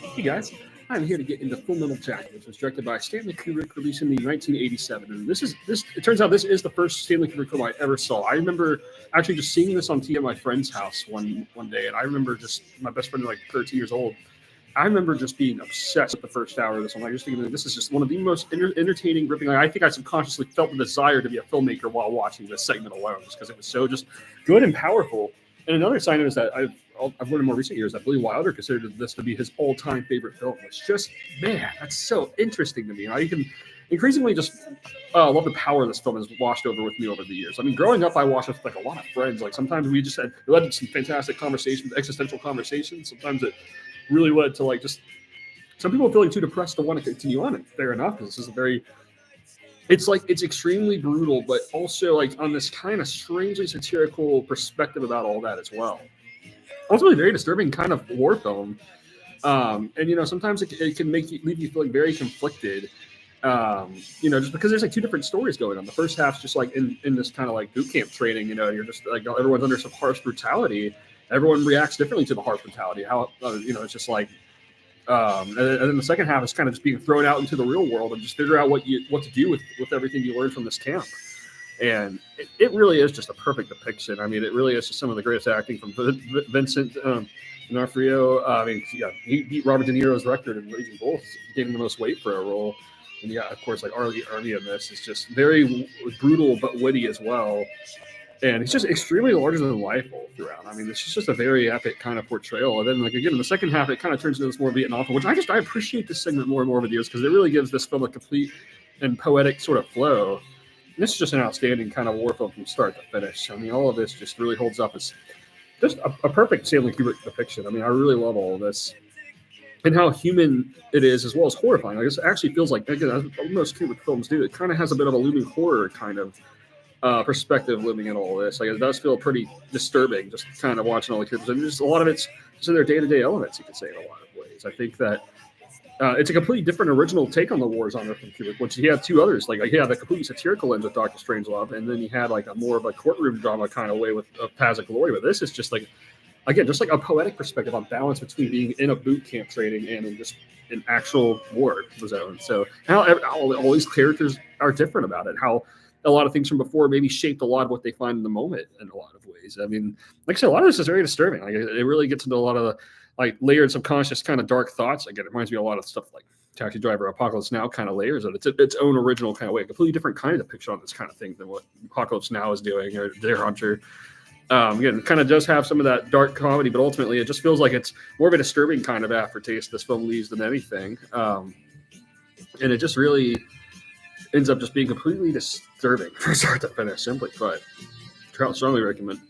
Hey guys, I'm here to get into Full Metal Jacket, which was directed by Stanley Kubrick, released in the 1987. And this is this. It turns out this is the first Stanley Kubrick film I ever saw. I remember actually just seeing this on TV at my friend's house one day, and I remember just my best friend, like 13 years old. I remember just being obsessed with the first hour of this. I'm like, just thinking that this is just one of the most entertaining, ripping. Like, I think I subconsciously felt the desire to be a filmmaker while watching this segment alone, just because it was so just good and powerful. And another sign of it is that I've learned in more recent years that Billy Wilder considered this to be his all-time favorite film. It's just, man, that's so interesting to me. And I can increasingly just love the power this film has washed over with me over the years. I mean, growing up, I watched with like a lot of friends. Like sometimes we just had it led to some fantastic conversations, existential conversations. Sometimes it really led to like just some people feeling too depressed to want to continue on. And fair enough, because this is a very it's extremely brutal, but also like on this kind of strangely satirical perspective about all that as well. Ultimately, very disturbing kind of war film, and sometimes it can leave you feeling very conflicted. Just because there's like two different stories going on. The first half's just like in this kind of like boot camp training. You're just like everyone's under some harsh brutality. Everyone reacts differently to the harsh brutality. How it's just like. And then the second half is kind of just being thrown out into the real world and just figure out what to do with everything you learned from this camp. And it really is just a perfect depiction. I mean, it really is just some of the greatest acting from Vincent D'Onofrio. He beat Robert De Niro's record in Raging Bull, gave him the most weight for a role. And yeah, of course, like Arlie in this is just very brutal but witty as well. And it's just extremely larger than life all throughout. I mean, it's just a very epic kind of portrayal. And then, like again, in the second half, it kind of turns into this more Vietnam film, which I appreciate this segment more and more over the years because it really gives this film a complete and poetic sort of flow. And this is just an outstanding kind of war film from start to finish. I mean, all of this just really holds up as just a perfect Stanley Kubrick depiction. I mean, I really love all of this and how human it is as well as horrifying. Like, it actually feels like, again, as most Kubrick films do, it kind of has a bit of a looming horror kind of perspective living in all this. Like, it does feel pretty disturbing just kind of watching all the characters. And just a lot of it's just in their day-to-day elements, you could say, in a lot of ways. I think that it's a completely different original take on the war genre from Kubrick, which he had two others. Like he had the completely satirical lens with Doctor Strangelove, and then he had like a more of a courtroom drama kind of way with Paths of Glory. But this is just like, again, just like a poetic perspective on balance between being in a boot camp training and in just an actual war zone. So how all these characters are different about it, how a lot of things from before maybe shaped a lot of what they find in the moment in a lot of ways. I mean, like I said, a lot of this is very disturbing. Like it really gets into a lot of the like layered subconscious kind of dark thoughts. Again, it reminds me of a lot of stuff like Taxi Driver, Apocalypse Now kind of layers of it. It's its own original kind of way, a completely different kind of depiction on this kind of thing than what Apocalypse Now is doing or Deer Hunter. Again, it kind of does have some of that dark comedy, but ultimately it just feels like it's more of a disturbing kind of aftertaste this film leaves than anything. And it just really ends up just being completely disturbing from start to finish, simply put. Strongly recommend.